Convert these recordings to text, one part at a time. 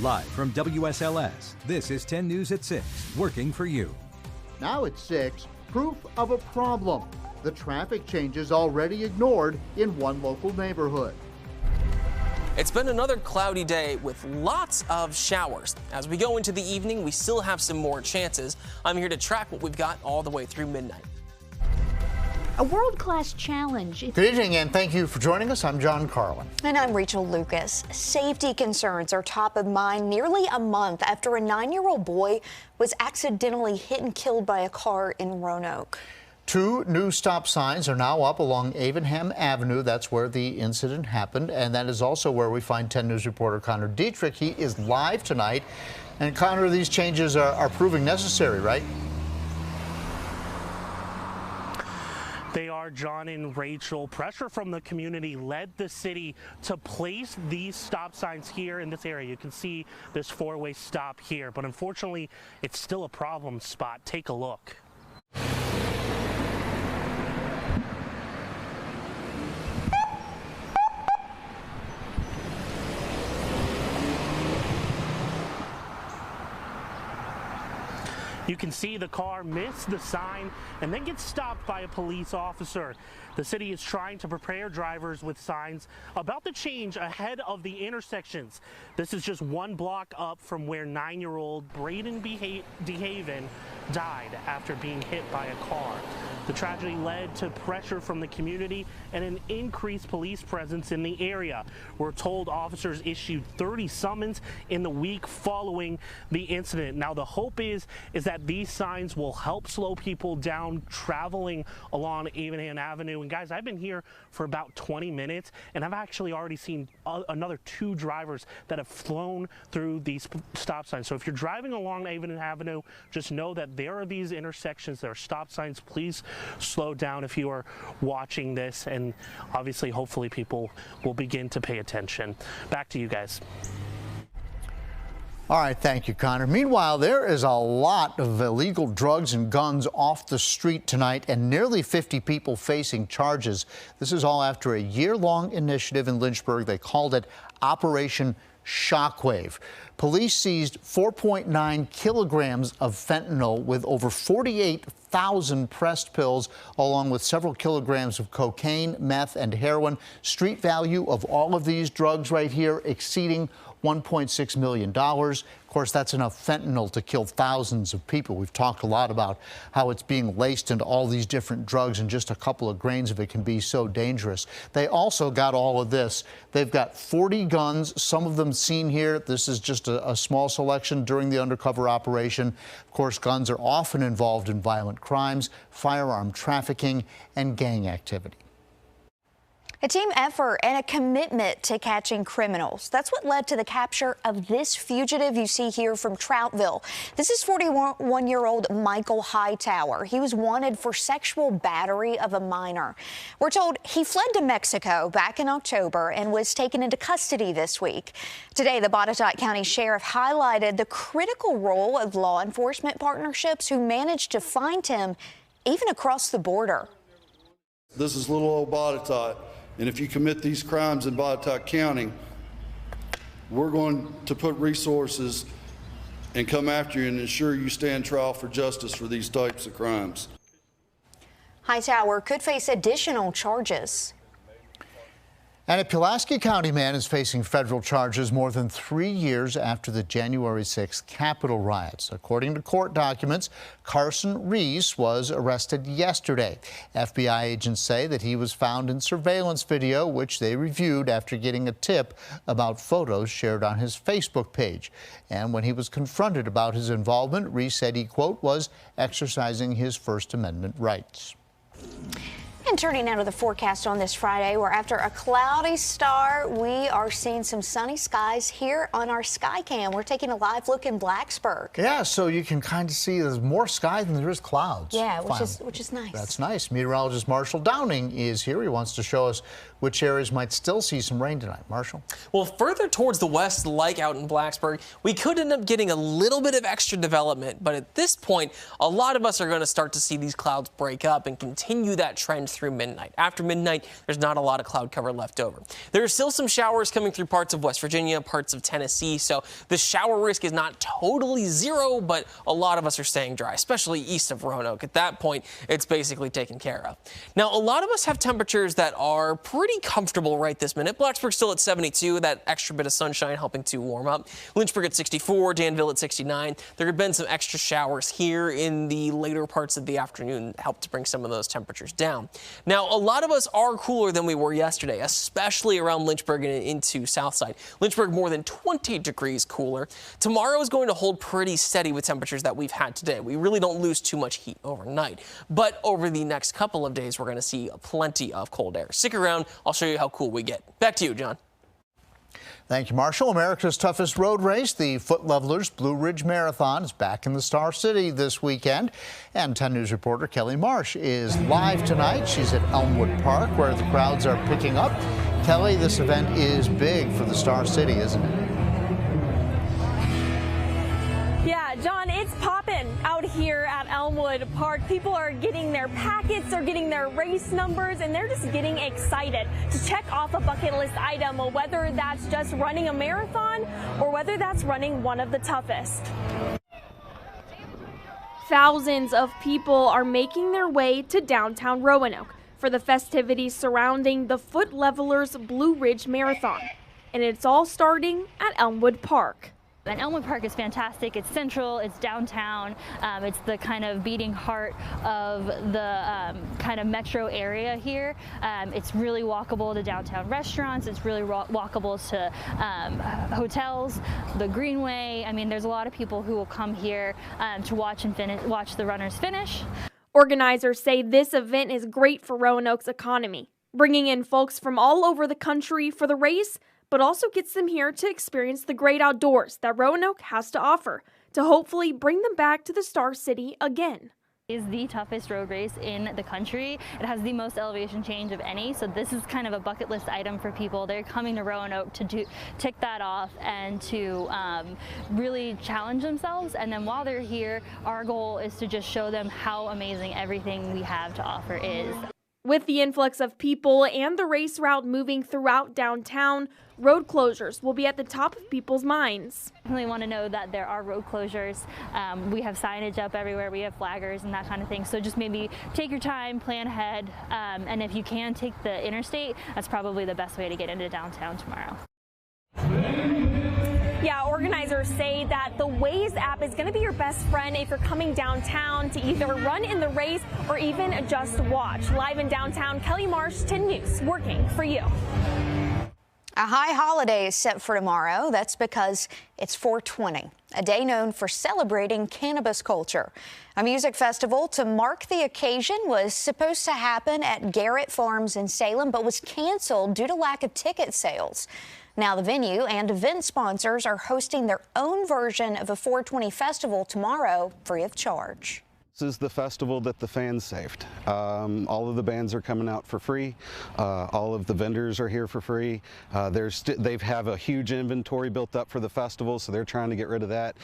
Live from WSLS, this is 10 News at 6, working for you. Now at 6, proof of a problem. The traffic changes already ignored in one local neighborhood. It's been another cloudy day with lots of showers. As we go into the evening, we still have some more chances. I'm here to track what we've got all the way through midnight. A world-class challenge. Good evening and thank you for joining us. I'm John Carlin. And I'm Rachel Lucas. Safety concerns are top of mind nearly a month after a 9-year-old boy was accidentally hit and killed by a car in Roanoke. 2 new stop signs are now up along Avonham Avenue. That's where the incident happened. And that is also where we find 10 News reporter Connor Dietrich. He is live tonight. And Connor, these changes are proving necessary, right? They are, John and Rachel. Pressure from the community led the city to place these stop signs here in this area. You can see this 4-way stop here, but unfortunately, it's still a problem spot. Take a look. You can see the car miss the sign and then get stopped by a police officer. The city is trying to prepare drivers with signs about the change ahead of the intersections. This is just 1 block up from where 9-year-old Braden DeHaven died after being hit by a car. The tragedy led to pressure from the community and an increased police presence in the area. We're told officers issued 30 summons in the week following the incident. Now the hope is that these signs will help slow people down traveling along Avonham Avenue. And guys, I've been here for about 20 minutes and I've actually already seen another 2 drivers that have flown through these stop signs. So if you're driving along Avonham Avenue, just know that there are these intersections, there are stop signs. Please slow down if you are watching this, and obviously hopefully people will begin to pay attention. Back to you guys. All right, thank you, Connor. Meanwhile, there is a lot of illegal drugs and guns off the street tonight and nearly 50 people facing charges. This is all after a year-long initiative in Lynchburg. They called it Operation Shockwave. Police seized 4.9 kilograms of fentanyl with over 48,000 pressed pills, along with several kilograms of cocaine, meth, and heroin. Street value of all of these drugs right here exceeding $1.6 million. Of course, that's enough fentanyl to kill thousands of people. We've talked a lot about how it's being laced into all these different drugs, and just a couple of grains of it can be so dangerous. They also got all of this. They've got 40 guns, some of them seen here. This is just a small selection during the undercover operation. Of course, guns are often involved in violent crimes, firearm trafficking, and gang activity. A team effort and a commitment to catching criminals. That's what led to the capture of this fugitive you see here from Troutville. This is 41-year-old Michael Hightower. He was wanted for sexual battery of a minor. We're told he fled to Mexico back in October and was taken into custody this week. Today, the Botetourt County Sheriff highlighted the critical role of law enforcement partnerships who managed to find him even across the border. This is little old Botetourt. And if you commit these crimes in Botetourt County, we're going to put resources and come after you and ensure you stand trial for justice for these types of crimes. Hightower could face additional charges. And a Pulaski County man is facing federal charges more than 3 years after the January 6th Capitol riots. According to court documents, Carson Reese was arrested yesterday. FBI agents say that he was found in surveillance video, which they reviewed after getting a tip about photos shared on his Facebook page. And when he was confronted about his involvement, Reese said he, quote, was exercising his First Amendment rights. And turning now to the forecast on this Friday, where after a cloudy start, we are seeing some sunny skies here on our sky cam. We're taking a live look in Blacksburg. Yeah, so you can kind of see there's more sky than there is clouds. Yeah, which is nice. That's nice. Meteorologist Marshall Downing is here. He wants to show us which areas might still see some rain tonight. Marshall? Well, further towards the west, like out in Blacksburg, we could end up getting a little bit of extra development. But at this point, a lot of us are going to start to see these clouds break up and continue that trend through midnight. After midnight, there's not a lot of cloud cover left over. There are still some showers coming through parts of West Virginia, parts of Tennessee. So the shower risk is not totally zero, but a lot of us are staying dry, especially east of Roanoke. At that point, it's basically taken care of. Now, a lot of us have temperatures that are pretty comfortable right this minute. Blacksburg's still at 72, that extra bit of sunshine helping to warm up. Lynchburg at 64, Danville at 69. There have been some extra showers here in the later parts of the afternoon that helped to bring some of those temperatures down. Now, a lot of us are cooler than we were yesterday, especially around Lynchburg and into Southside. Lynchburg more than 20 degrees cooler. Tomorrow is going to hold pretty steady with temperatures that we've had today. We really don't lose too much heat overnight. But over the next couple of days, we're going to see plenty of cold air. Stick around. I'll show you how cool we get. Back to you, John. Thank you, Marshall. America's toughest road race, the Foot Levelers Blue Ridge Marathon, is back in the Star City this weekend. And 10 News reporter Kelly Marsh is live tonight. She's at Elmwood Park, where the crowds are picking up. Kelly, this event is big for the Star City, isn't it? Yeah, John, it's popping out here at Elmwood Park. People are getting their packets, they're getting their race numbers, and they're just getting excited to check off a bucket list item, whether that's just running a marathon or whether that's running one of the toughest. Thousands of people are making their way to downtown Roanoke for the festivities surrounding the Foot Levelers Blue Ridge Marathon. And it's all starting at Elmwood Park. And Elmwood Park is fantastic. It's central, it's downtown, it's the kind of beating heart of the kind of metro area here. It's really walkable to downtown restaurants, it's really walkable to hotels, the Greenway. I mean, there's a lot of people who will come here to watch the runners finish. Organizers say this event is great for Roanoke's economy, bringing in folks from all over the country for the race, but also gets them here to experience the great outdoors that Roanoke has to offer, to hopefully bring them back to the Star City again. It is the toughest road race in the country. It has the most elevation change of any, so this is kind of a bucket list item for people. They're coming to Roanoke to tick that off and to really challenge themselves. And then while they're here, our goal is to just show them how amazing everything we have to offer is. With the influx of people and the race route moving throughout downtown, road closures will be at the top of people's minds. I really want to know that there are road closures. We have signage up everywhere, we have flaggers and that kind of thing. So just maybe take your time, plan ahead, and if you can take the interstate, that's probably the best way to get into downtown tomorrow. Yeah, organizers say that the Waze app is going to be your best friend if you're coming downtown to either run in the race or even just watch. Live in downtown, Kelly Marsh, 10 News, working for you. A high holiday is set for tomorrow. That's because it's 420, a day known for celebrating cannabis culture. A music festival to mark the occasion was supposed to happen at Garrett Farms in Salem, but was canceled due to lack of ticket sales. Now the venue and event sponsors are hosting their own version of a 420 festival tomorrow, free of charge. This is the festival that the fans saved. All of the bands are coming out for free. All of the vendors are here for free. They have a huge inventory built up for the festival, so they're trying to get rid of that.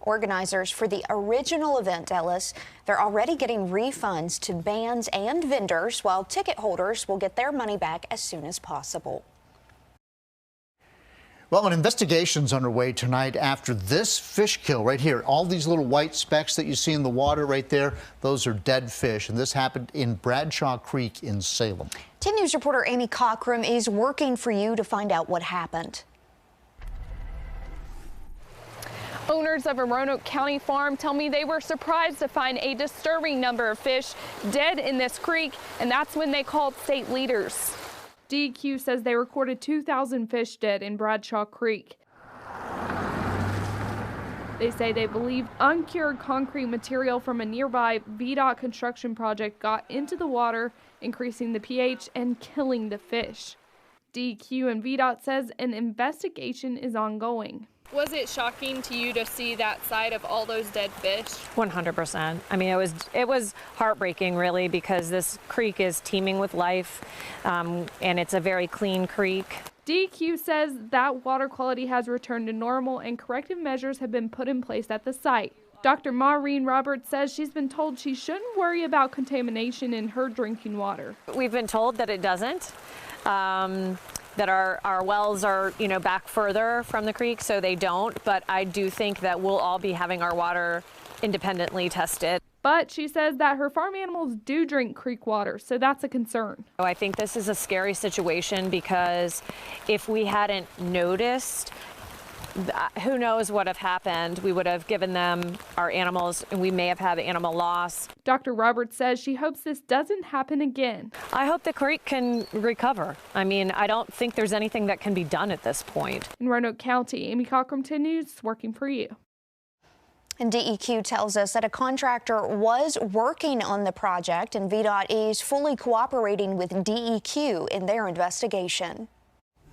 Organizers for the original event tell us they're already getting refunds to bands and vendors, while ticket holders will get their money back as soon as possible. Well, an investigation's underway tonight after this fish kill right here. All these little white specks that you see in the water right there, those are dead fish, and this happened in Bradshaw Creek in Salem. 10 News reporter Amy Cockrum is working for you to find out what happened. Owners of a Roanoke County farm tell me they were surprised to find a disturbing number of fish dead in this creek, and that's when they called state leaders. DEQ says they recorded 2,000 fish dead in Bradshaw Creek. They say they believe uncured concrete material from a nearby VDOT construction project got into the water, increasing the pH and killing the fish. DEQ and VDOT says an investigation is ongoing. Was it shocking to you to see that side of all those dead fish? 100%. I mean, it was heartbreaking, really, because this creek is teeming with life, and it's a very clean creek. DEQ says that water quality has returned to normal and corrective measures have been put in place at the site. Dr. Maureen Roberts says she's been told she shouldn't worry about contamination in her drinking water. We've been told that it doesn't. That our wells are, back further from the creek, so they don't. But I do think that we'll all be having our water independently tested. But she says that her farm animals do drink creek water, so that's a concern. I think this is a scary situation because if we hadn't noticed, who knows what have happened. We would have given them our animals and we may have had animal loss. Dr. Roberts says she hopes this doesn't happen again. I hope the creek can recover. I mean, I don't think there's anything that can be done at this point. In Roanoke County, Amy Cochran, 10 News, working for you. And DEQ tells us that a contractor was working on the project and VDOT is fully cooperating with DEQ in their investigation.